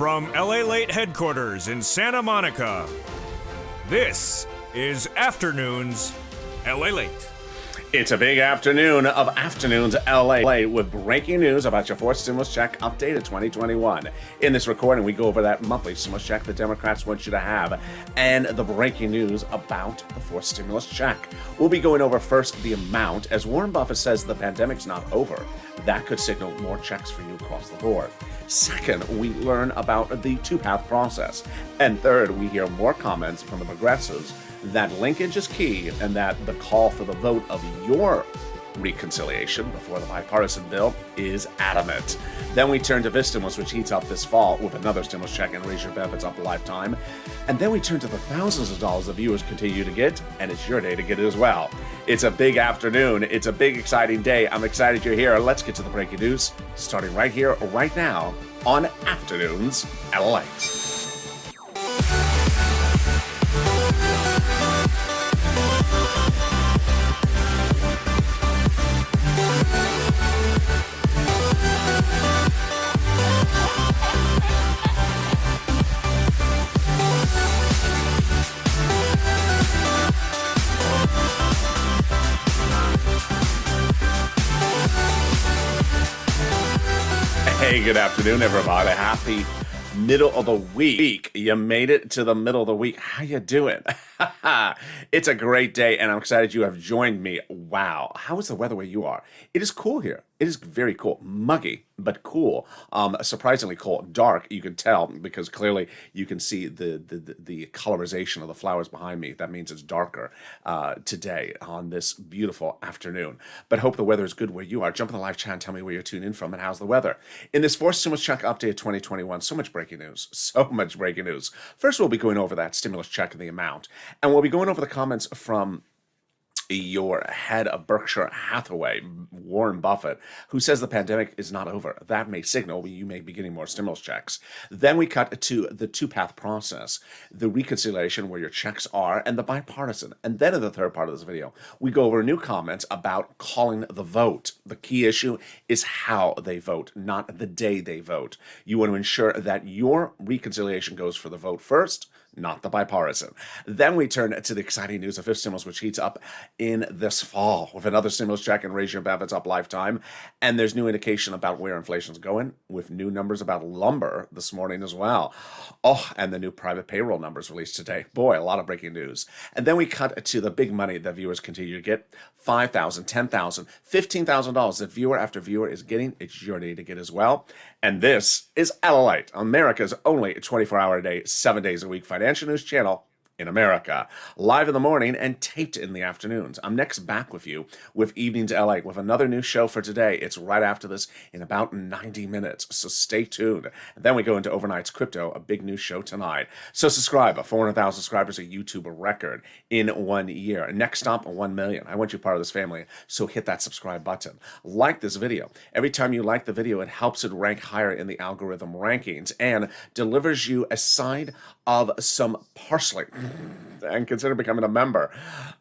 From LALATE headquarters in Santa Monica, this is Afternoons LALATE. It's a big afternoon of Afternoons LA with breaking news about your fourth stimulus check updated 2021. In this recording, we go over that monthly stimulus check the Democrats want you to have and the breaking news about the fourth stimulus check. We'll be going over first the amount, as Warren Buffett says the pandemic's not over. That could signal more checks for you across the board. Second, we learn about the two-path process. And third, we hear more comments from the progressives that linkage is key and that the call for the vote of your reconciliation before the bipartisan bill is adamant. Then we turn to Vistimulus, which heats up this fall with another stimulus check and raise your benefits up a lifetime. And then we turn to the thousands of dollars the viewers continue to get, and it's your day to get it as well. It's a big afternoon. It's a big, exciting day. I'm excited you're here. Let's get to the breaking news, starting right here, right now, on Afternoons LA. Hey, good afternoon, everybody. Happy middle of the week. You made it to the middle of the week. How you doing? It's a great day, and I'm excited you have joined me. Wow. How is the weather where you are? It is cool here. It is very cool. Muggy, but cool. Surprisingly cool. Dark, you can tell, because clearly you can see the colorization of the flowers behind me. That means it's darker today on this beautiful afternoon. But hope the weather is good where you are. Jump in the live chat and tell me where you're tuned in from and how's the weather. In this fourth stimulus check update 2021, so much breaking news. So much breaking news. First, we'll be going over that stimulus check and the amount. And we'll be going over the comments from your head of Berkshire Hathaway, Warren Buffett, who says the pandemic is not over. That may signal you may be getting more stimulus checks. Then we cut to the two-path process, the reconciliation where your checks are, and the bipartisan. And then in the third part of this video, we go over new comments about calling the vote. The key issue is how they vote, not the day they vote. You want to ensure that your reconciliation goes for the vote first, not the bipartisan. Then we turn to the exciting news of fifth stimulus, which heats up in this fall with another stimulus check and raise your benefits up lifetime. And there's new indication about where inflation's going with new numbers about lumber this morning as well. Oh, and the new private payroll numbers released today. Boy, a lot of breaking news. And then we cut to the big money that viewers continue to get. $5,000, $10,000, $15,000 that viewer after viewer is getting. It's your day to get as well. And this is LALATE, America's only 24-hour-a-day, 7 days a week financial news channel in America. Live in the morning and taped in the afternoons. I'm next back with you with Evenings LA with another new show for today. It's right after this in about 90 minutes, so stay tuned. And then we go into Overnight's Crypto, a big new show tonight. So subscribe. 400,000 subscribers, a YouTube record in 1 year. Next stop, 1 million. I want you part of this family, so hit that subscribe button. Like this video. Every time you like the video, it helps it rank higher in the algorithm rankings and delivers you a side of some parsley. And consider becoming a member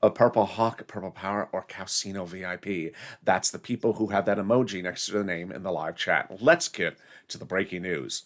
of Purple Hawk, Purple Power, or Calcino VIP. That's the people who have that emoji next to the name in the live chat. Let's get to the breaking news.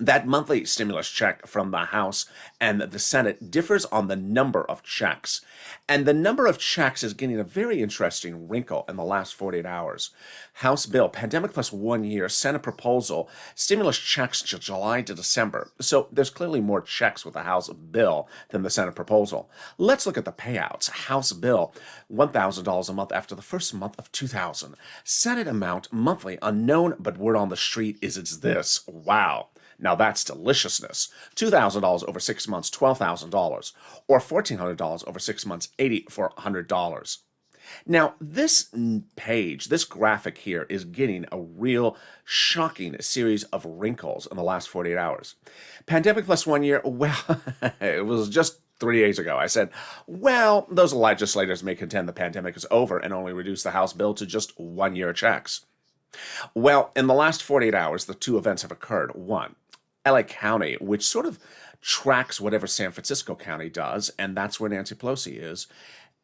That monthly stimulus check from the House and the Senate differs on the number of checks. And the number of checks is getting a very interesting wrinkle in the last 48 hours. House bill, pandemic plus 1 year, Senate proposal, stimulus checks July to December. So there's clearly more checks with the House bill than the Senate proposal. Let's look at the payouts. House bill, $1,000 a month after the first month of 2000. Senate amount monthly unknown, but word on the street is it's this. Wow. Now that's deliciousness. $2,000 over 6 months, $12,000. Or $1,400 over 6 months, $8,400. Now, this page, this graphic here is getting a real shocking series of wrinkles in the last 48 hours. Pandemic plus 1 year, well, it was just 3 days ago. I said, well, those legislators may contend the pandemic is over and only reduce the House bill to just 1 year checks. Well, in the last 48 hours, the two events have occurred. One, LA County, which sort of tracks whatever San Francisco County does, and that's where Nancy Pelosi is,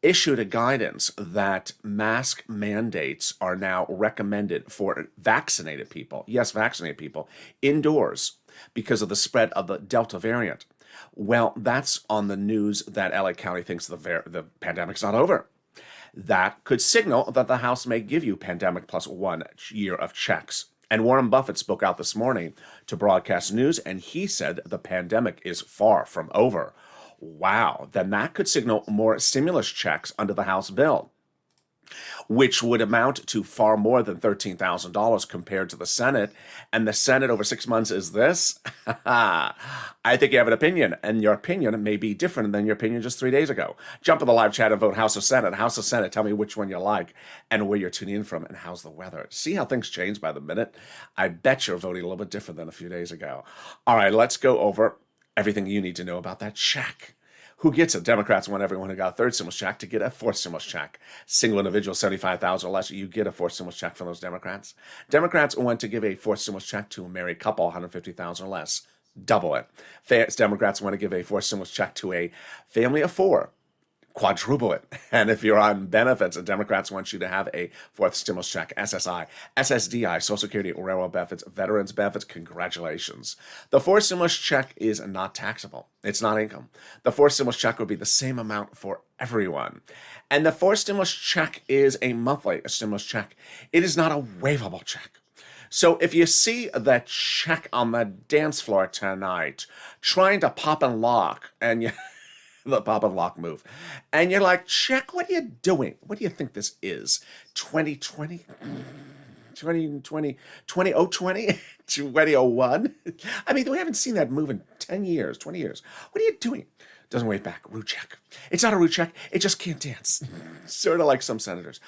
issued a guidance that mask mandates are now recommended for vaccinated people, yes, vaccinated people, indoors because of the spread of the Delta variant. Well, that's on the news that LA County thinks the pandemic's not over. That could signal that the House may give you pandemic plus 1 year of checks. And Warren Buffett spoke out this morning to broadcast news, and he said the pandemic is far from over. Wow, then that could signal more stimulus checks under the House bill, which would amount to far more than $13,000 compared to the Senate. And the Senate over 6 months is this? I think you have an opinion, and your opinion may be different than your opinion just 3 days ago. Jump in the live chat and vote House or Senate. House or Senate, tell me which one you like and where you're tuning in from and how's the weather. See how things change by the minute? I bet you're voting a little bit different than a few days ago. All right, let's go over everything you need to know about that check. Who gets it? Democrats want everyone who got a third stimulus check to get a fourth stimulus check. Single individual, $75,000 or less, you get a fourth stimulus check from those Democrats. Democrats want to give a fourth stimulus check to a married couple, $150,000 or less. Double it. Democrats want to give a fourth stimulus check to a family of 4. Quadruple it. And if you're on benefits, the Democrats want you to have a fourth stimulus check, SSI, SSDI, Social Security, railroad benefits, veterans benefits. Congratulations. The fourth stimulus check is not taxable. It's not income. The fourth stimulus check would be the same amount for everyone. And the fourth stimulus check is a monthly stimulus check. It is not a waivable check. So if you see that check on the dance floor tonight, trying to pop and lock, and you the pop and lock move, and you're like, check, what are you doing? What do you think this is? 2020? 2020? 2001? I mean, we haven't seen that move in 10 years, 20 years. What are you doing? Doesn't wave back. Root check. It's not a root check. It just can't dance. Sort of like some senators.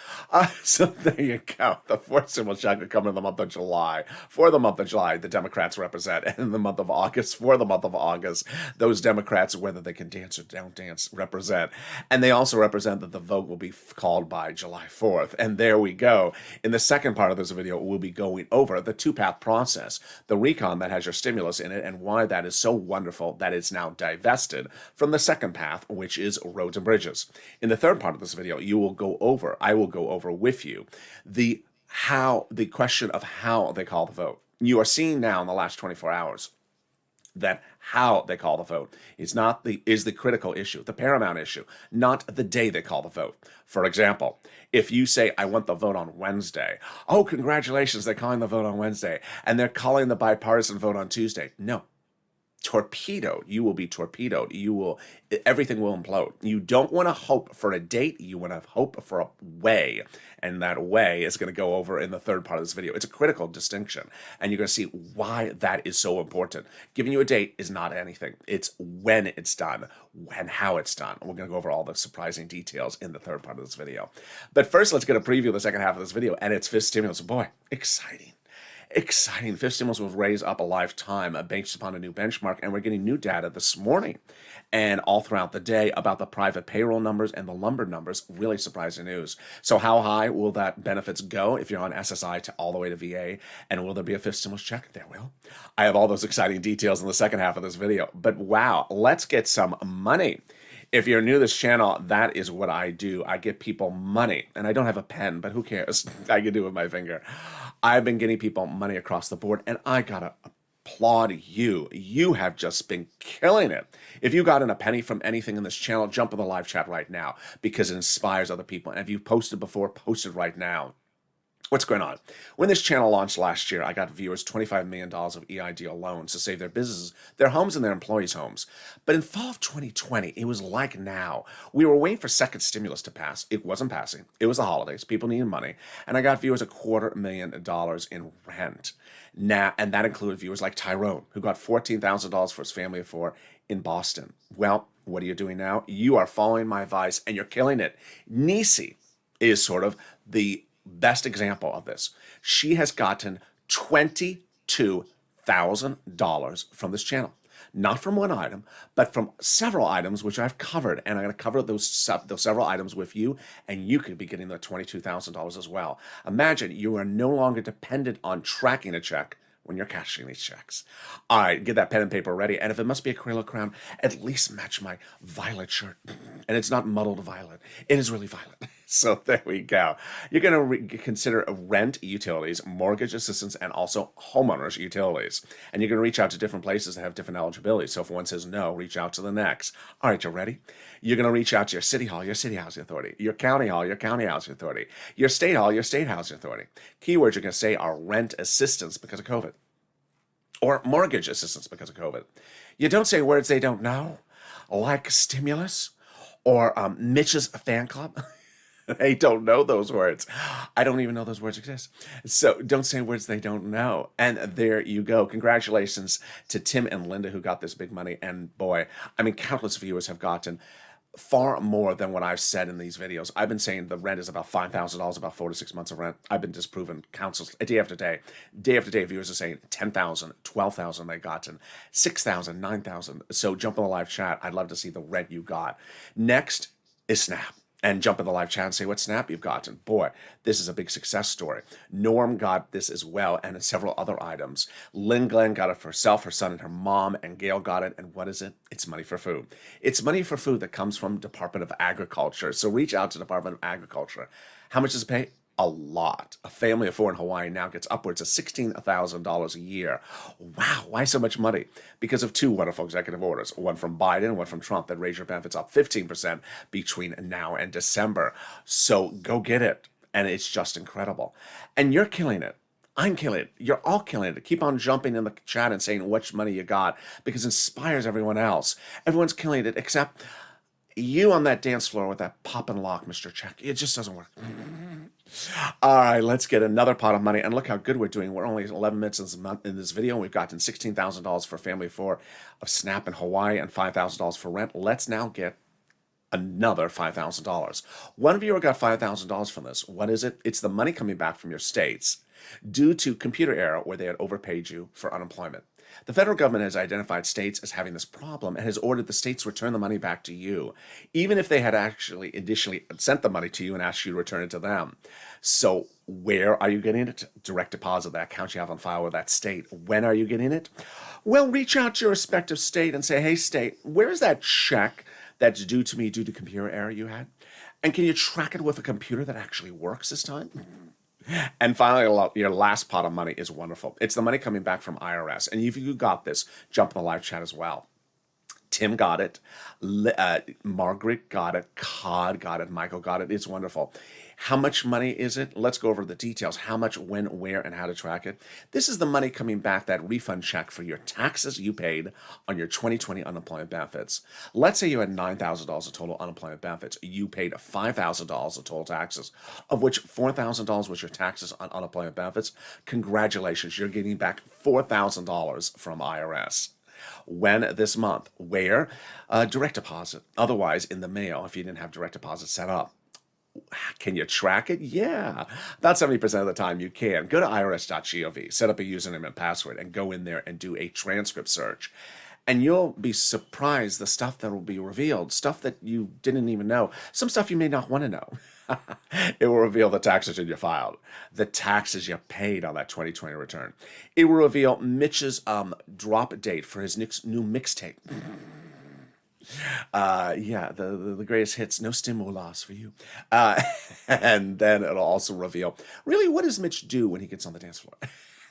So there you go. The fourth stimulus check will come in the month of July. For the month of July, the Democrats represent. And in the month of August, for the month of August, those Democrats, whether they can dance or don't dance, represent. And they also represent that the vote will be called by July 4th. And there we go. In the second part of this video, we'll be going over the two-path process, the recon that has your stimulus in it, and why that is so wonderful that it's now divested from the second path, which is roads and bridges. In the third part of this video, I will go over with you the question of how they call the vote. You are seeing now in the last 24 hours that how they call the vote is the critical issue, the paramount issue, not the day they call the vote. For example, if you say, I want the vote on Wednesday, oh, congratulations, they're calling the vote on Wednesday, and they're calling the bipartisan vote on Tuesday. No. Torpedoed. You will be torpedoed. Everything will implode. You don't want to hope for a date. You want to hope for a way. And that way is going to go over in the third part of this video. It's a critical distinction. And you're going to see why that is so important. Giving you a date is not anything. It's when it's done and how it's done. We're going to go over all the surprising details in the third part of this video. But first, let's get a preview of the second half of this video. And it's fifth stimulus. Boy, exciting. Exciting. Fifth stimulus will raise up a lifetime based upon a new benchmark, and we're getting new data this morning and all throughout the day about the private payroll numbers and the lumber numbers. Really surprising news. So how high will that benefits go if you're on SSI to all the way to VA? And will there be a fifth stimulus check? There will. I have all those exciting details in the second half of this video. But wow, let's get some money. If you're new to this channel, that is what I do. I get people money, and I don't have a pen, but who cares? I can do it with my finger. I've been getting people money across the board, and I gotta applaud you. You have just been killing it. If you got in a penny from anything in this channel, jump in the live chat right now because it inspires other people. And if you've posted before, post it right now. What's going on? When this channel launched last year, I got viewers $25 million of EIDL loans to save their businesses, their homes, and their employees' homes. But in fall of 2020, it was like now. We were waiting for second stimulus to pass. It wasn't passing. It was the holidays. People needed money. And I got viewers $250,000 in rent. Now, and that included viewers like Tyrone, who got $14,000 for his family of 4 in Boston. Well, what are you doing now? You are following my advice, and you're killing it. Nisi is sort of the best example of this. She has gotten $22,000 from this channel. Not from one item, but from several items which I've covered. And I'm going to cover those several items with you, and you could be getting the $22,000 as well. Imagine you are no longer dependent on tracking a check when you're cashing these checks. All right, get that pen and paper ready. And if it must be acrylic crown, at least match my violet shirt. And it's not muddled violet. It is really violet. So there we go. You're going to consider rent utilities, mortgage assistance, and also homeowners utilities. And you're going to reach out to different places that have different eligibility. So if one says no, reach out to the next. All right, you ready? You're going to reach out to your city hall, your city housing authority, your county hall, your county housing authority, your state hall, your state housing authority. Keywords you're going to say are rent assistance because of COVID, or mortgage assistance because of COVID. You don't say words they don't know, like stimulus or Mitch's fan club. They don't know those words. I don't even know those words exist. So don't say words they don't know. And there you go. Congratulations to Tim and Linda who got this big money. And boy, I mean, countless viewers have gotten far more than what I've said in these videos. I've been saying the rent is about $5,000, about 4 to 6 months of rent. I've been disproven countless, day after day. Day after day, viewers are saying 10,000, 12,000 they gotten, 6,000, 9,000. So jump in the live chat. I'd love to see the rent you got. Next is Snap. And jump in the live chat and say what Snap you've gotten. Boy, this is a big success story. Norm got this as well, and several other items. Lynn Glenn got it for herself, her son, and her mom, and Gail got it. And what is it? It's money for food. It's money for food that comes from Department of Agriculture. So reach out to Department of Agriculture. How much does it pay? A lot. A family of 4 in Hawaii now gets upwards of $16,000 a year. Wow, why so much money? Because of 2 wonderful executive orders, one from Biden and one from Trump that raise your benefits up 15% between now and December. So go get it. And it's just incredible. And you're killing it. I'm killing it. You're all killing it. Keep on jumping in the chat and saying which money you got because it inspires everyone else. Everyone's killing it except you on that dance floor with that pop and lock, Mr. Check. It just doesn't work. All right, let's get another pot of money. And look how good we're doing. We're only 11 minutes in this video. We've gotten $16,000 for family of 4 of Snap in Hawaii and $5,000 for rent. Let's now get another $5,000. One viewer got $5,000 from this. What is it? It's the money coming back from your states due to computer error where they had overpaid you for unemployment. The federal government has identified states as having this problem and has ordered the states to return the money back to you, even if they had actually initially sent the money to you and asked you to return it to them. So where are you getting it? Direct deposit, that account you have on file with that state. When are you getting it? Well, reach out to your respective state and say, hey, state, where's that check that's due to me due to computer error you had? And can you track it with a computer that actually works this time? And finally, your last pot of money is wonderful. It's the money coming back from IRS. And if you got this, jump in the live chat as well. Tim got it. Margaret got it. Cod got it. Michael got it. It's wonderful. How much money is it? Let's go over the details. How much, when, where, and how to track it. This is the money coming back, that refund check for your taxes you paid on your 2020 unemployment benefits. Let's say you had $9,000 of total unemployment benefits. You paid $5,000 of total taxes, of which $4,000 was your taxes on unemployment benefits. Congratulations, you're getting back $4,000 from IRS. When? This month. Where? Direct deposit. Otherwise, in the mail, if you didn't have direct deposit set up. Can you track it? Yeah. About 70% of the time you can. Go to irs.gov, set up a username and password, and go in there and do a transcript search. And you'll be surprised the stuff that will be revealed, stuff that you didn't even know, some stuff you may not want to know. It will reveal the taxes you filed, the taxes you paid on that 2020 return. It will reveal Mitch's drop date for his new mixtape. Yeah, the greatest hits, no stimulus for you. And then it'll also reveal, really, what does Mitch do when he gets on the dance floor?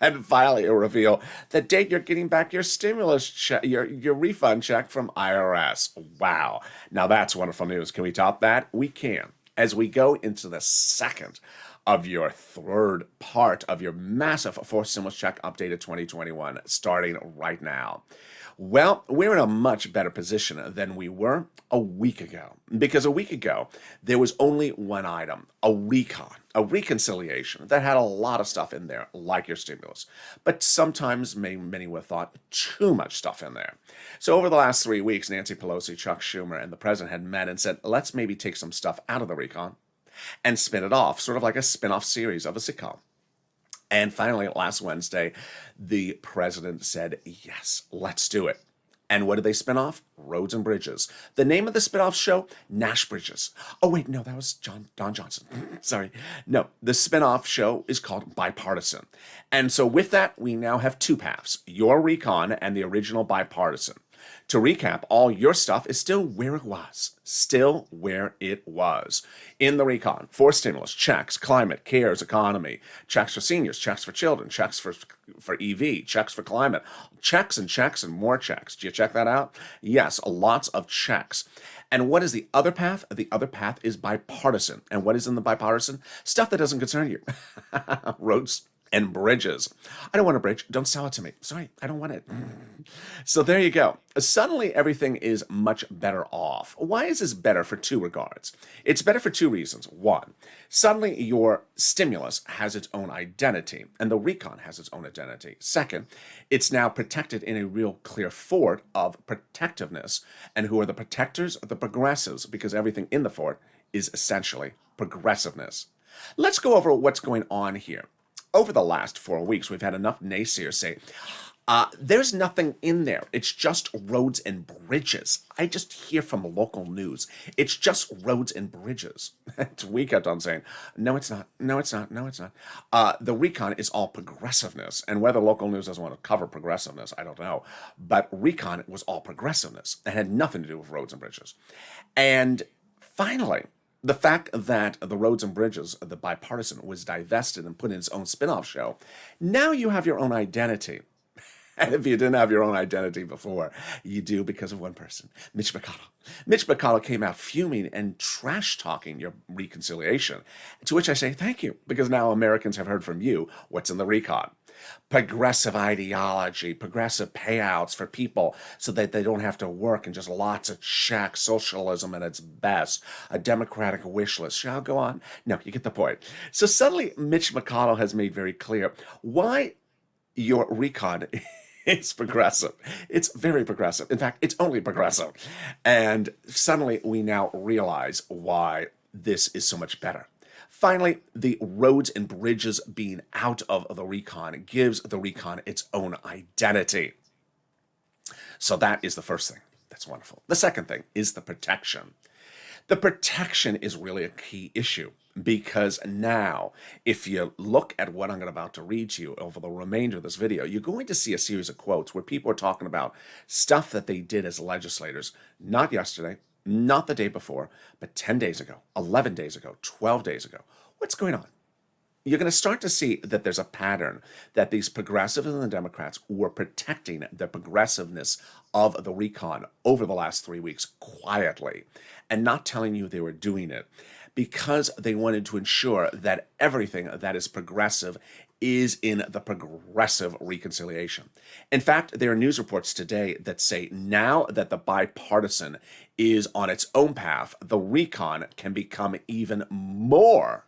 And finally, it'll reveal the date you're getting back your stimulus check, your refund check from IRS. Wow. Now that's wonderful news. Can we top that? We can. As we go into the second of your third part of your massive forced stimulus check updated 2021, starting right now. Well, we're in a much better position than we were a week ago, because a week ago, there was only one item, a reconciliation that had a lot of stuff in there, like your stimulus. But sometimes many would have thought too much stuff in there. So over the last 3 weeks, Nancy Pelosi, Chuck Schumer, and the president had met and said, let's maybe take some stuff out of the recon and spin it off, sort of like a spin-off series of a sitcom. And finally, last Wednesday, the president said, yes, let's do it. And what did they spin off? Roads and Bridges. The name of the spin-off show? Nash Bridges. Oh, wait, no, that was Don Johnson. Sorry. No, the spin-off show is called Bipartisan. And so with that, we now have two paths, your recon and the original Bipartisan. To recap, all your stuff is still where it was. Still where it was. In the recon, for stimulus, checks, climate, cares, economy, checks for seniors, checks for children, checks for EV, checks for climate, checks and more checks. Do you check that out? Yes, lots of checks. And what is the other path? The other path is bipartisan. And what is in the bipartisan? Stuff that doesn't concern you. Roads and bridges. I don't want a bridge. Don't sell it to me. Sorry, I don't want it. So there you go. Suddenly, everything is much better off. Why is this better for two regards? It's better for two reasons. One, suddenly your stimulus has its own identity, and the recon has its own identity. Second, it's now protected in a real clear fort of protectiveness. And who are the protectors? The progressives, because everything in the fort is essentially progressiveness. Let's go over what's going on here. Over the last 4 weeks, we've had enough naysayers say, there's nothing in there. It's just roads and bridges. I just hear from local news. It's just roads and bridges. We kept on saying, no, it's not. No, it's not. No, it's not. The recon is all progressiveness. And whether local news doesn't want to cover progressiveness, I don't know. But recon was all progressiveness. It had nothing to do with roads and bridges. And finally, the fact that the Roads and Bridges, the Bipartisan, was divested and put in its own spin-off show, now you have your own identity. And if you didn't have your own identity before, you do because of one person, Mitch McConnell. Mitch McConnell came out fuming and trash-talking your reconciliation, to which I say thank you, because now Americans have heard from you what's in the recon. Progressive ideology, progressive payouts for people so that they don't have to work, and just lots of checks, socialism at its best, a democratic wish list. Shall I go on? No, you get the point. So suddenly Mitch McConnell has made very clear why your recon is progressive. It's very progressive. In fact, it's only progressive. And suddenly we now realize why this is so much better. Finally, the roads and bridges being out of the recon gives the recon its own identity. So that is the first thing. That's wonderful. The second thing is the protection. The protection is really a key issue, because now, if you look at what I'm about to read to you over the remainder of this video, you're going to see a series of quotes where people are talking about stuff that they did as legislators, not yesterday, not the day before, but 10 days ago, 11 days ago, 12 days ago. What's going on? You're going to start to see that there's a pattern that these progressives and the Democrats were protecting the progressiveness of the recon over the last 3 weeks quietly and not telling you they were doing it, because they wanted to ensure that everything that is progressive is in the progressive reconciliation. In fact, there are news reports today that say now that the bipartisan is on its own path, the recon can become even more,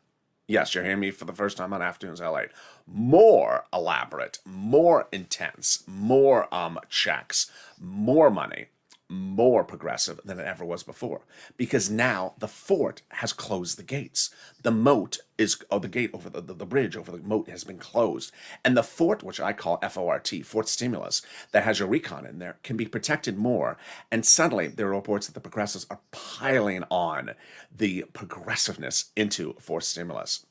yes, you're hearing me for the first time on Afternoons LA, more elaborate, more intense, more checks, more money, more progressive than it ever was before, because now the fort has closed the gates. The moat is, the gate over the bridge over the moat has been closed, and the fort, which I call FORT, Fort Stimulus, that has your recon in there, can be protected more. And suddenly there are reports that the progressives are piling on the progressiveness into Fort Stimulus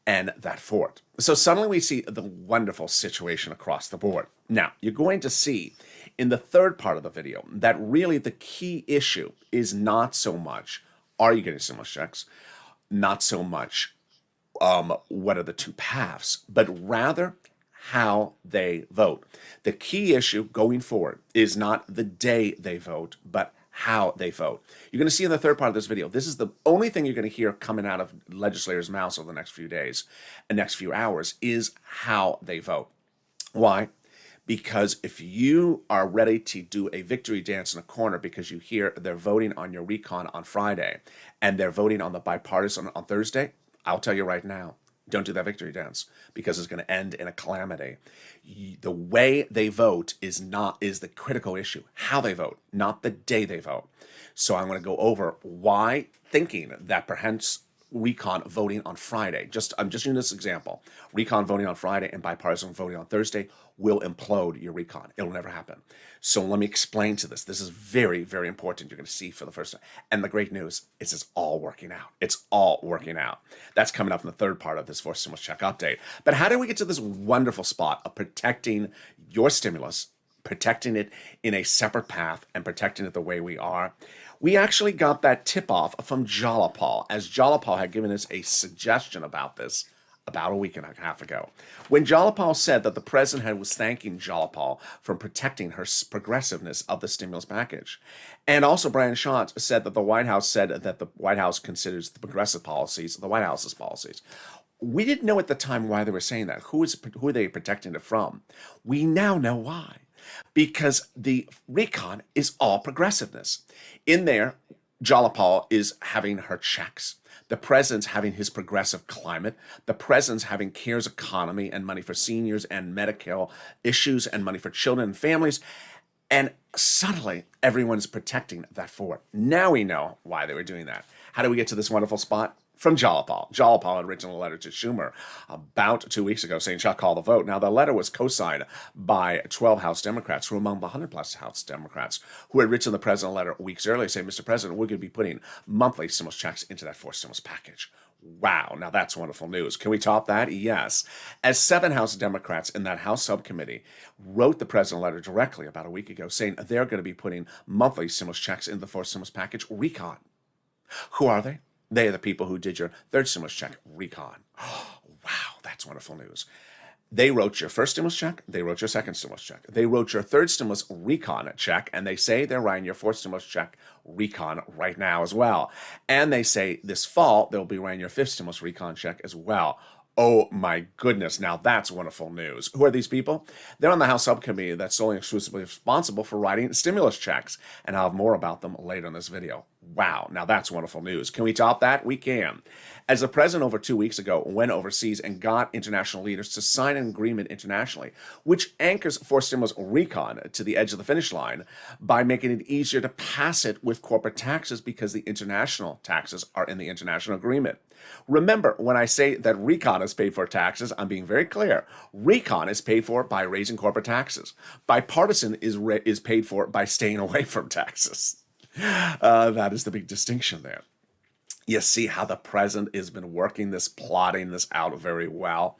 and that fort. So suddenly we see the wonderful situation across the board. Now, you're going to see in the third part of the video that really the key issue is not so much, are you getting stimulus checks? Not so much, what are the two paths, but rather how they vote. The key issue going forward is not the day they vote, but how they vote. You're going to see in the third part of this video, this is the only thing you're going to hear coming out of legislators' mouths over the next few days and next few hours is how they vote. Why? Because if you are ready to do a victory dance in a corner because you hear they're voting on your recon on Friday and they're voting on the bipartisan on Thursday, I'll tell you right now, don't do that victory dance, because it's going to end in a calamity. The way they vote is the critical issue. How they vote, not the day they vote. So I'm going to go over why thinking that perhaps recon voting on Friday, I'm just using this example, recon voting on Friday and bipartisan voting on Thursday will implode your recon. It'll never happen. So let me explain to this. This is very, very important. You're going to see for the first time. And the great news is it's all working out. It's all working out. That's coming up in the third part of this fourth stimulus check update. But how did we get to this wonderful spot of protecting your stimulus, protecting it in a separate path and protecting it the way we are? We actually got that tip off from Jalapal, as Jalapal had given us a suggestion about this about a week and a half ago, when Jalapal said that the president was thanking Jalapal for protecting her progressiveness of the stimulus package. And also Brian Schantz said that the White House said that the White House considers the progressive policies the White House's policies. We didn't know at the time why they were saying that. Who are they protecting it from? We now know why. Because the recon is all progressiveness. In there, Jalapal is having her checks. The president's having his progressive climate. The president's having CARES economy and money for seniors and Medicare issues and money for children and families. And suddenly, everyone's protecting that forward. Now we know why they were doing that. How do we get to this wonderful spot? From Jalapal. Jalapal had written a letter to Schumer about 2 weeks ago saying, "Shall call the vote." Now, the letter was co-signed by 12 House Democrats, who were among the 100-plus House Democrats, who had written the president a letter weeks earlier saying, "Mr. President, we're going to be putting monthly stimulus checks into that fourth stimulus package." Wow, now that's wonderful news. Can we top that? Yes. As 7 House Democrats in that House subcommittee wrote the president a letter directly about a week ago saying they're going to be putting monthly stimulus checks into the fourth stimulus package, recon. Who are they? They are the people who did your third stimulus check, recon. Oh, wow, that's wonderful news. They wrote your first stimulus check. They wrote your second stimulus check. They wrote your third stimulus recon check, and they say they're writing your fourth stimulus check recon right now as well. And they say this fall they'll be writing your fifth stimulus recon check as well. Oh my goodness, now that's wonderful news. Who are these people? They're on the House subcommittee that's solely and exclusively responsible for writing stimulus checks, and I'll have more about them later in this video. Wow, now that's wonderful news. Can we top that? We can. As the president over 2 weeks ago went overseas and got international leaders to sign an agreement internationally, which anchors fourth stimulus recon to the edge of the finish line by making it easier to pass it with corporate taxes because the international taxes are in the international agreement. Remember, when I say that recon is paid for taxes, I'm being very clear. Recon is paid for by raising corporate taxes. Bipartisan is paid for by staying away from taxes. That is the big distinction there. You see how the president has been working this, plotting this out very well.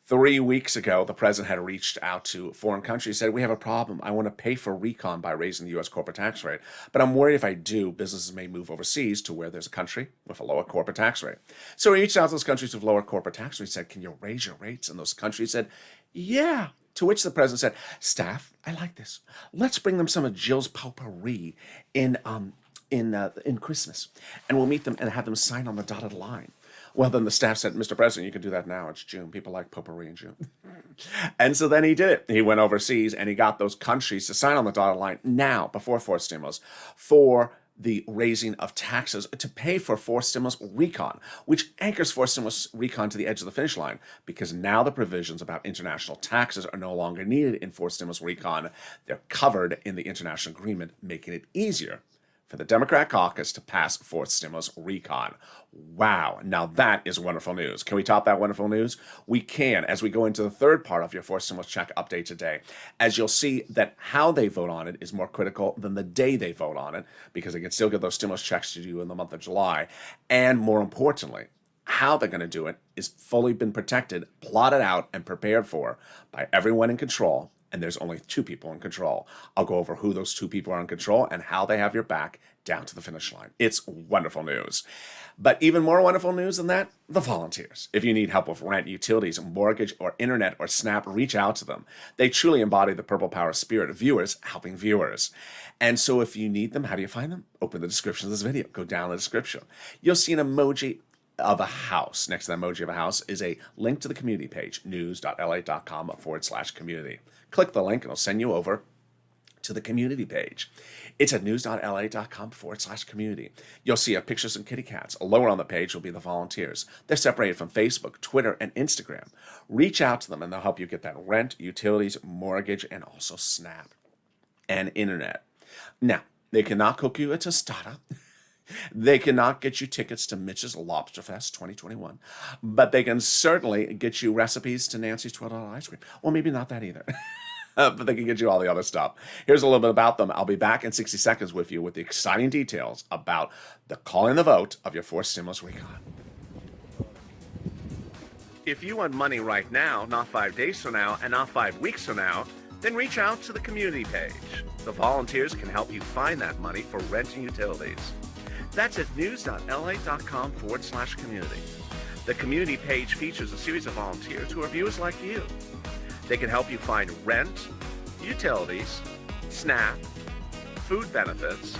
3 weeks ago, the president had reached out to foreign countries, said, "We have a problem. I want to pay for recon by raising the U.S. corporate tax rate. But I'm worried if I do, businesses may move overseas to where there's a country with a lower corporate tax rate." So he reached out to those countries with lower corporate tax rates, said, "Can you raise your rates?" And those countries said, "Yeah." To which the president said, "Staff, I like this. Let's bring them some of Jill's potpourri in Christmas, and we'll meet them and have them sign on the dotted line." Well, then the staff said, "Mr. President, you can do that now. It's June. People like potpourri in June." And so then he did it. He went overseas and he got those countries to sign on the dotted line now, before fourth stimulus, for the raising of taxes to pay for fourth stimulus recon, which anchors fourth stimulus recon to the edge of the finish line, because now the provisions about international taxes are no longer needed in fourth stimulus recon. They're covered in the international agreement, making it easier for the Democrat caucus to pass fourth stimulus recon. Wow, now that is wonderful news. Can we top that wonderful news? We can, as we go into the third part of your fourth stimulus check update today, as you'll see that how they vote on it is more critical than the day they vote on it, because they can still get those stimulus checks to you in the month of July. And more importantly, how they're going to do it is fully been protected, plotted out, and prepared for by everyone in control. And there's only 2 people in control. I'll go over who those 2 people are in control and how they have your back down to the finish line. It's wonderful news. But even more wonderful news than that, the volunteers. If you need help with rent, utilities, mortgage, or internet, or SNAP, reach out to them. They truly embody the Purple Power spirit of viewers helping viewers. And so if you need them, how do you find them? Open the description of this video. Go down the description. You'll see an emoji of a house. Next to the emoji of a house is a link to the community page, news.lalate.com/community. Click the link and it'll send you over to the community page. It's at news.lalate.com/community. You'll see pictures of kitty cats. Lower on the page will be the volunteers. They're separated from Facebook, Twitter, and Instagram. Reach out to them and they'll help you get that rent, utilities, mortgage, and also SNAP and internet. Now, they cannot cook you a tostada. They cannot get you tickets to Mitch's Lobster Fest 2021, but they can certainly get you recipes to Nancy's $12 ice cream. Well, maybe not that either. But they can get you all the other stuff. Here's a little bit about them. I'll be back in 60 seconds with you with the exciting details about the calling the vote of your fourth stimulus recon. If you want money right now, not 5 days from now, and not 5 weeks from now, then reach out to the community page. The volunteers can help you find that money for rent and utilities. That's at news.la.com/community. The community page features a series of volunteers who are viewers like you. They can help you find rent, utilities, SNAP, food benefits,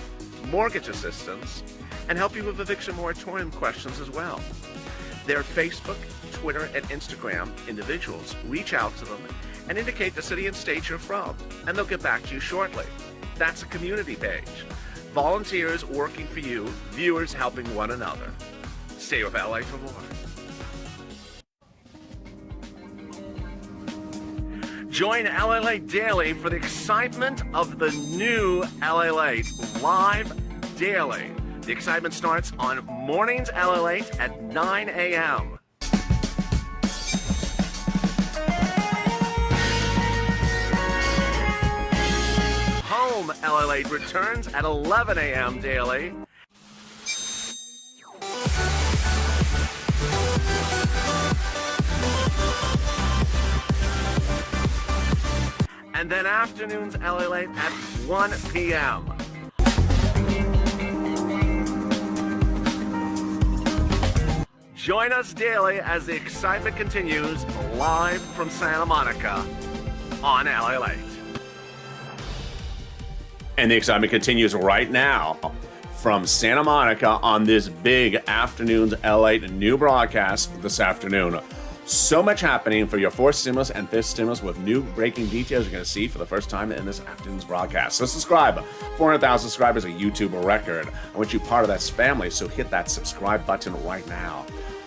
mortgage assistance, and help you with eviction moratorium questions as well. Their Facebook, Twitter, and Instagram individuals reach out to them and indicate the city and state you're from, and they'll get back to you shortly. That's a community page. Volunteers working for you, viewers helping one another. Stay with LA for more. Join LALATE Daily for the excitement of the new LALATE live daily. The excitement starts on mornings LALATE at 9 a.m. Home LALATE returns at 11 a.m. daily. And then afternoons LALATE at 1 p.m. Join us daily as the excitement continues live from Santa Monica on LALATE. And the excitement continues right now from Santa Monica on this big afternoon's LALATE new broadcast this afternoon. So much happening for your fourth stimulus and fifth stimulus with new breaking details you're going to see for the first time in this afternoon's broadcast. So subscribe. 400,000 subscribers, a YouTube record. I want you part of that family, so hit that subscribe button right now.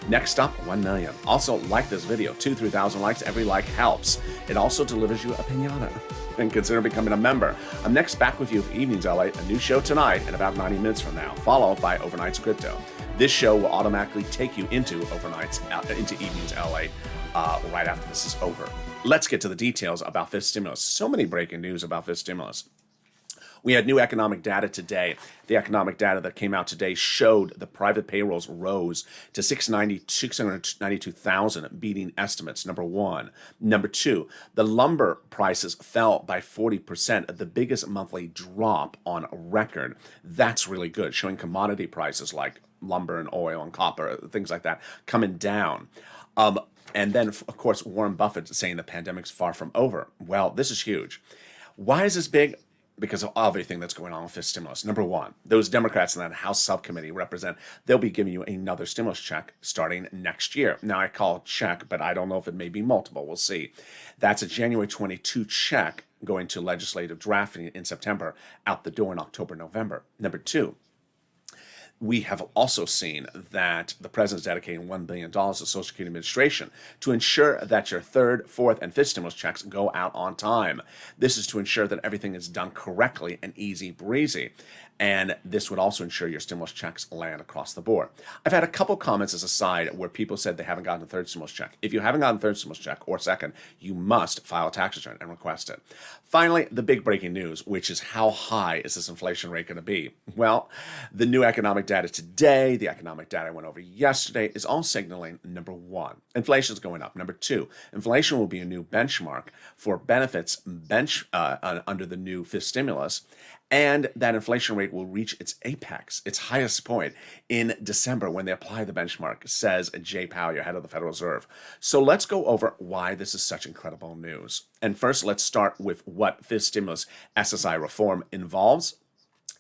Next up, 1 million. Also, like this video. 2,000-3,000 likes. Every like helps. It also delivers you a piñata. And consider becoming a member. I'm next back with you for Evenings LA, a new show tonight in about 90 minutes from now, followed by Overnights Crypto. This show will automatically take you into into Evenings LA right after this is over. Let's get to the details about fifth stimulus. So many breaking news about fifth stimulus. We had new economic data today. The economic data that came out today showed the private payrolls rose to 692,000, beating estimates, number one. Number two, the lumber prices fell by 40%, the biggest monthly drop on record. That's really good, showing commodity prices like lumber and oil and copper, things like that, coming down. And then, of course, Warren Buffett saying the pandemic's far from over. Well, this is huge. Why is this big? Because of everything that's going on with fifth stimulus. Number one, those Democrats in that House subcommittee they'll be giving you another stimulus check starting next year. Now, I call it check, but I don't know if it may be multiple. We'll see. That's a January 22 check going to legislative drafting in September, out the door in October, November. Number two, we have also seen that the president's dedicating $1 billion to Social Security Administration to ensure that your third, fourth, and fifth stimulus checks go out on time. This is to ensure that everything is done correctly and easy breezy. And this would also ensure your stimulus checks land across the board. I've had a couple comments as a side where people said they haven't gotten a third stimulus check. If you haven't gotten a third stimulus check or second, you must file a tax return and request it. Finally, the big breaking news, which is how high is this inflation rate going to be? Well, the new economic data today, the economic data I went over yesterday, is all signaling, number one, inflation is going up. Number two, inflation will be a new benchmark for benefits under the new fifth stimulus. And that inflation rate will reach its apex, its highest point, in December when they apply the benchmark, says Jay Powell, head of the Federal Reserve. So let's go over why this is such incredible news. And first, let's start with what fifth stimulus SSI reform involves.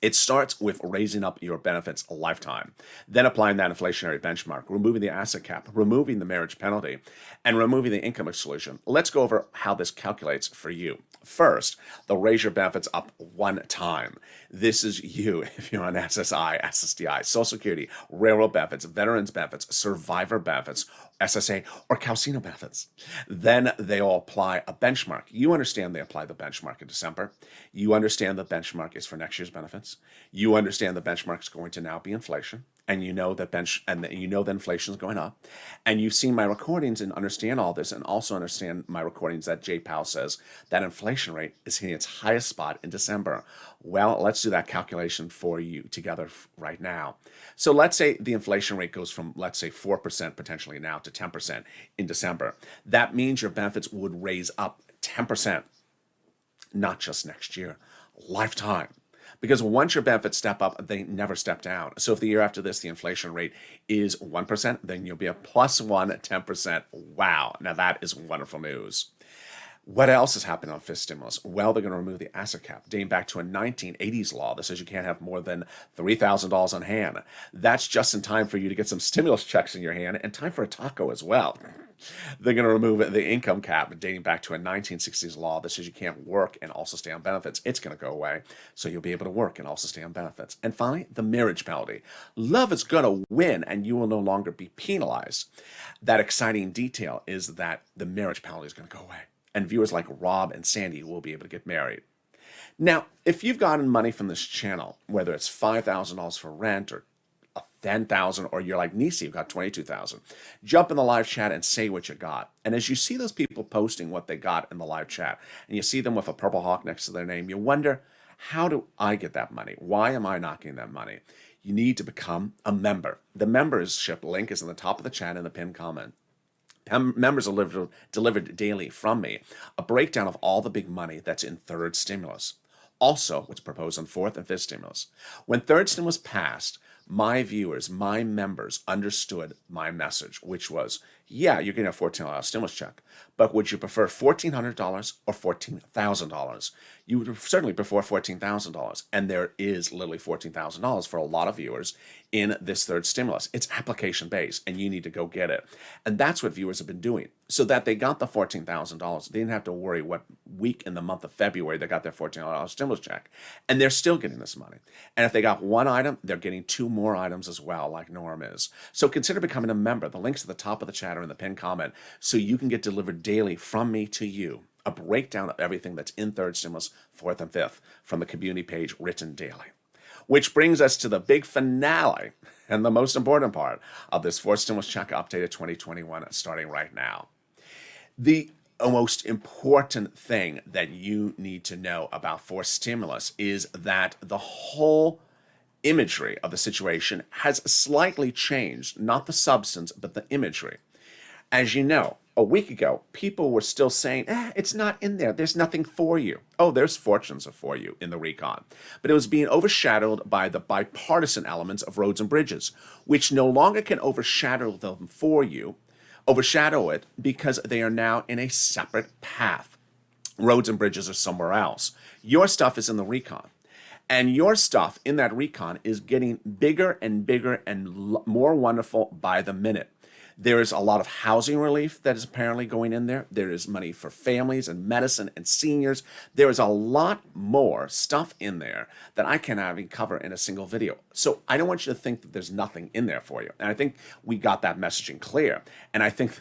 It starts with raising up your benefits a lifetime, then applying that inflationary benchmark, removing the asset cap, removing the marriage penalty, and removing the income exclusion. Let's go over how this calculates for you. First, they'll raise your benefits up one time. This is you if you're on SSI, SSDI, Social Security, railroad benefits, veterans benefits, survivor benefits, SSA, or Calcino benefits. Then they'll apply a benchmark. You understand they apply the benchmark in December. You understand the benchmark is for next year's benefits. You understand the benchmark is going to now be inflation. And you know that the inflation is going up, and you've seen my recordings and understand all this, and also understand my recordings that Jay Powell says that inflation rate is hitting its highest spot in December. Well, let's do that calculation for you together right now. So let's say the inflation rate goes from, let's say, 4% potentially now to 10% in December. That means your benefits would raise up 10%, not just next year, lifetime. Because once your benefits step up, they never step down. So if the year after this, the inflation rate is 1%, then you'll be a plus 10%. Wow. Now that is wonderful news. What else has happened on fifth stimulus? Well, they're going to remove the asset cap, dating back to a 1980s law that says you can't have more than $3,000 on hand. That's just in time for you to get some stimulus checks in your hand and time for a taco as well. They're going to remove the income cap dating back to a 1960s law that says you can't work and also stay on benefits. It's going to go away, so you'll be able to work and also stay on benefits. And finally, the marriage penalty. Love is going to win, and you will no longer be penalized. That exciting detail is that the marriage penalty is going to go away, and viewers like Rob and Sandy will be able to get married. Now, if you've gotten money from this channel, whether it's $5,000 for rent or $10,000, or you're like Nisi, you've got $22,000, jump in the live chat and say what you got. And as you see those people posting what they got in the live chat, and you see them with a purple hawk next to their name, you wonder, how do I get that money? Why am I not getting that money? You need to become a member. The membership link is in the top of the chat in the pinned comment. Members are delivered daily from me a breakdown of all the big money that's in third stimulus. Also, what's proposed on fourth and fifth stimulus. When third stimulus passed, my viewers, my members understood my message, which was, yeah, you're getting a $1,400 stimulus check, but would you prefer $1,400 or $14,000? You would certainly prefer $14,000, and there is literally $14,000 for a lot of viewers in this third stimulus. It's application-based, and you need to go get it. And that's what viewers have been doing. So that they got the $14,000, they didn't have to worry what week in the month of February they got their $14,000 stimulus check. And they're still getting this money. And if they got one item, they're getting two more items as well, like Norm is. So consider becoming a member. The link's at the top of the chat or in the pinned comment, so you can get delivered daily from me to you a breakdown of everything that's in third stimulus, fourth, and fifth from the community page written daily. Which brings us to the big finale and the most important part of this fourth stimulus check updated 2021 starting right now. The most important thing that you need to know about fourth stimulus is that the whole imagery of the situation has slightly changed, not the substance, but the imagery. As you know, a week ago, people were still saying, it's not in there. There's nothing for you. Oh, there's fortunes for you in the recon. But it was being overshadowed by the bipartisan elements of roads and bridges, which no longer can overshadow them for you, overshadow it because they are now in a separate path. Roads and bridges are somewhere else. Your stuff is in the recon. And your stuff in that recon is getting bigger and bigger and more wonderful by the minute. There is a lot of housing relief that is apparently going in there. There is money for families and medicine and seniors. There is a lot more stuff in there that I cannot even cover in a single video. So I don't want you to think that there's nothing in there for you. And I think we got that messaging clear. And I think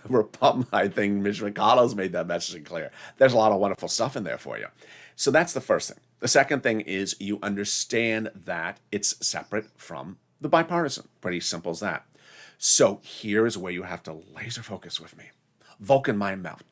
I think Mitch McConnell's made that messaging clear. There's a lot of wonderful stuff in there for you. So that's the first thing. The second thing is you understand that it's separate from the bipartisan. Pretty simple as that. So here is where you have to laser focus with me. Vulcan mind melt.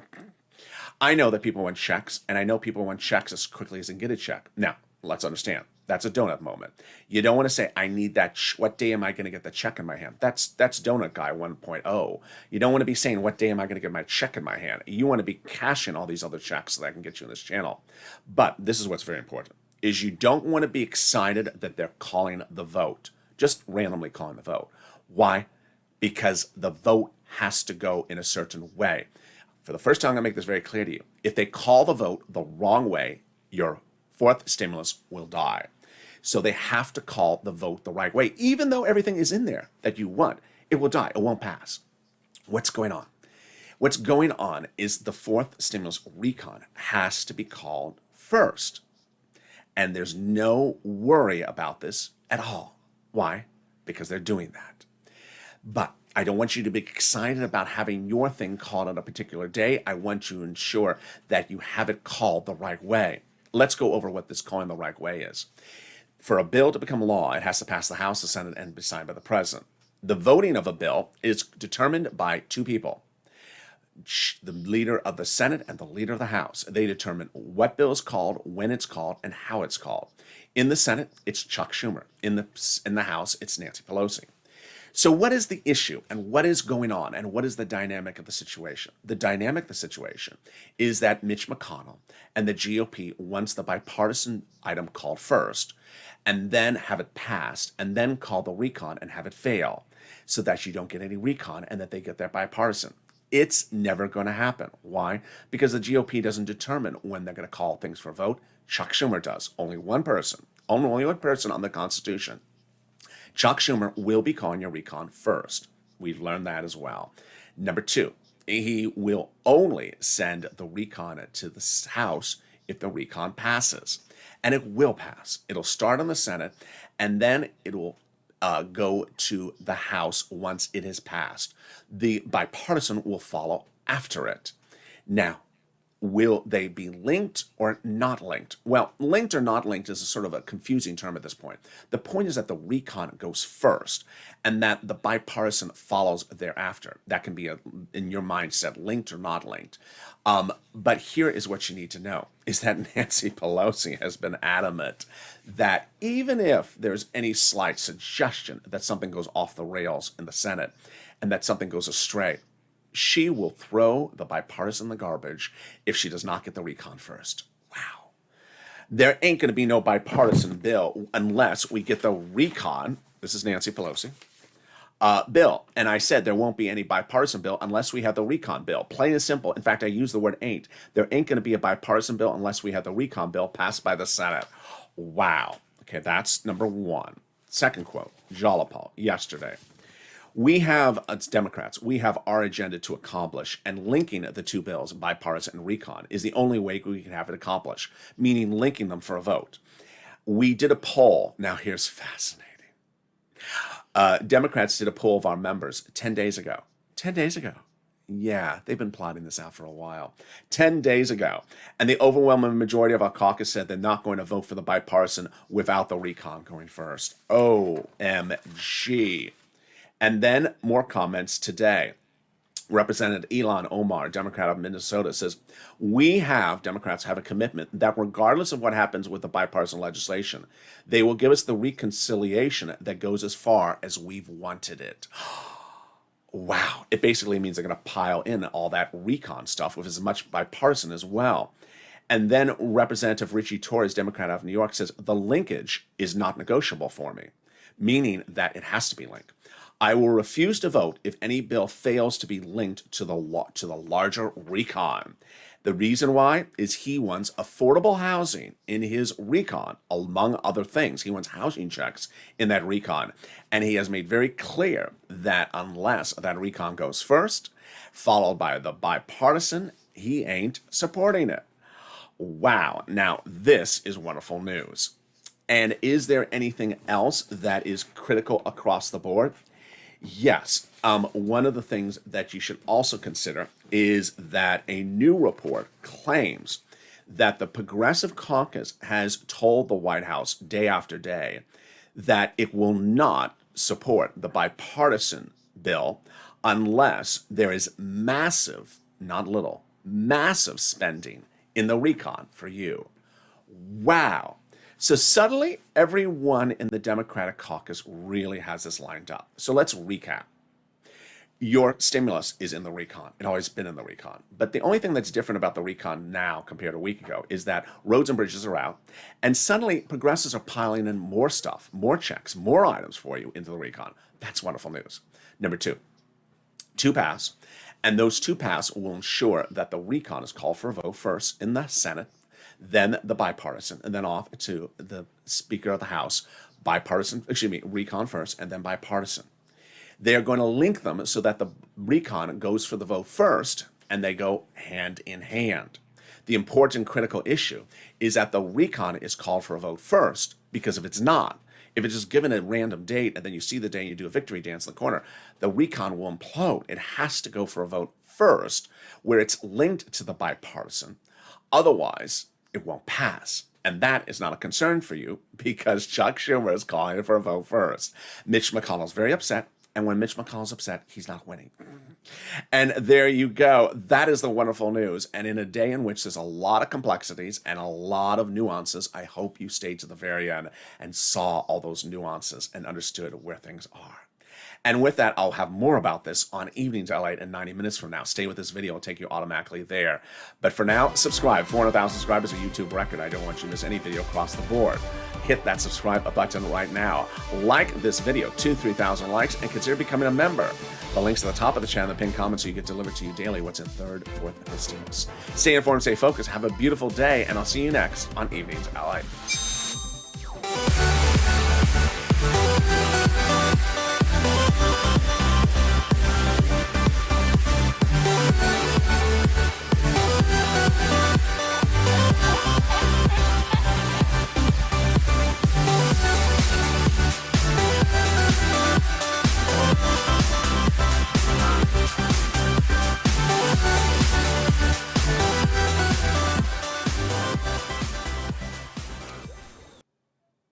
I know that people want checks, and I know people want checks as quickly as they can get a check. Now, let's understand. That's a donut moment. You don't want to say, I need that. What day am I going to get the check in my hand? That's Donut Guy 1.0. You don't want to be saying, what day am I going to get my check in my hand? You want to be cashing all these other checks so that I can get you in this channel. But this is what's very important, is you don't want to be excited that they're calling the vote. Just randomly calling the vote. Why? Because the vote has to go in a certain way. For the first time, I'm going to make this very clear to you. If they call the vote the wrong way, your fourth stimulus will die. So they have to call the vote the right way. Even though everything is in there that you want, it will die. It won't pass. What's going on? What's going on is the fourth stimulus recon has to be called first. And there's no worry about this at all. Why? Because they're doing that. But I don't want you to be excited about having your thing called on a particular day. I want you to ensure that you have it called the right way. Let's go over what this calling the right way is. For a bill to become law, it has to pass the House, the Senate, and be signed by the President. The voting of a bill is determined by two people, the leader of the Senate and the leader of the House. They determine what bill is called, when it's called, and how it's called. In the Senate, it's Chuck Schumer. In the House, it's Nancy Pelosi. So what is the issue and what is going on and what is the dynamic of the situation? The dynamic of the situation is that Mitch McConnell and the GOP wants the bipartisan item called first and then have it passed and then call the recon and have it fail so that you don't get any recon and that they get their bipartisan. It's never going to happen. Why? Because the GOP doesn't determine when they're going to call things for a vote. Chuck Schumer does. Only one person on the Constitution. Chuck Schumer will be calling your recon first. We've learned that as well. Number two, he will only send the recon to the House if the recon passes. And it will pass. It'll start on the Senate, and then it will go to the House once it has passed. The bipartisan will follow after it. Now, will they be linked or not linked? Well, linked or not linked is a sort of a confusing term at this point. The point is that the recon goes first and that the bipartisan follows thereafter. That can be, in your mindset, linked or not linked. But here is what you need to know, is that Nancy Pelosi has been adamant that even if there's any slight suggestion that something goes off the rails in the Senate and that something goes astray, she will throw the bipartisan in the garbage if she does not get the recon first. Wow. There ain't going to be no bipartisan bill unless we get the recon. This is Nancy Pelosi. Bill. And I said there won't be any bipartisan bill unless we have the recon bill. Plain and simple. In fact, I use the word ain't. There ain't going to be a bipartisan bill unless we have the recon bill passed by the Senate. Wow. Okay, that's number one. Second quote, Jalopal, yesterday. We have, as Democrats, we have our agenda to accomplish, and linking the two bills, bipartisan and recon, is the only way we can have it accomplished, meaning linking them for a vote. We did a poll. Now, here's fascinating. Democrats did a poll of our members 10 days ago. 10 days ago. Yeah, they've been plotting this out for a while. 10 days ago. And the overwhelming majority of our caucus said they're not going to vote for the bipartisan without the recon going first. OMG. And then more comments today. Representative Ilhan Omar, Democrat of Minnesota, says, Democrats have a commitment that regardless of what happens with the bipartisan legislation, they will give us the reconciliation that goes as far as we've wanted it. Wow. It basically means they're going to pile in all that recon stuff with as much bipartisan as well. And then Representative Richie Torres, Democrat of New York, says, the linkage is not negotiable for me, meaning that it has to be linked. I will refuse to vote if any bill fails to be linked to the larger recon. The reason why is he wants affordable housing in his recon, among other things. He wants housing checks in that recon. And he has made very clear that unless that recon goes first, followed by the bipartisan, he ain't supporting it. Wow. Now, this is wonderful news. And is there anything else that is critical across the board? Yes. One of the things that you should also consider is that a new report claims that the Progressive Caucus has told the White House day after day that it will not support the bipartisan bill unless there is massive, not little, massive spending in the recon for you. Wow. So suddenly, everyone in the Democratic caucus really has this lined up. So let's recap. Your stimulus is in the recon. It always been in the recon. But the only thing that's different about the recon now compared to a week ago is that roads and bridges are out. And suddenly, progressives are piling in more stuff, more checks, more items for you into the recon. That's wonderful news. Number two pass. And those two pass will ensure that the recon is called for a vote first in the Senate, then the bipartisan, and then off to the Speaker of the House, recon first, and then bipartisan. They're going to link them so that the recon goes for the vote first, and they go hand in hand. The important critical issue is that the recon is called for a vote first, because if it's not, if it's just given a random date and then you see the day and you do a victory dance in the corner, the recon will implode. It has to go for a vote first where it's linked to the bipartisan. Otherwise, it won't pass. And that is not a concern for you because Chuck Schumer is calling for a vote first. Mitch McConnell's very upset. And when Mitch McConnell's upset, he's not winning. And there you go. That is the wonderful news. And in a day in which there's a lot of complexities and a lot of nuances, I hope you stayed to the very end and saw all those nuances and understood where things are. And with that, I'll have more about this on Evenings LALATE in 90 minutes from now. Stay with this video. It'll take you automatically there. But for now, subscribe. 400,000 subscribers, a YouTube record. I don't want you to miss any video across the board. Hit that subscribe button right now. Like this video, 3,000 likes, and consider becoming a member. The link's at the top of the channel, the pinned comment, so you get delivered to you daily what's in 3rd, 4th, and 5th stimulus. Stay informed, stay focused, have a beautiful day, and I'll see you next on Evenings LALATE.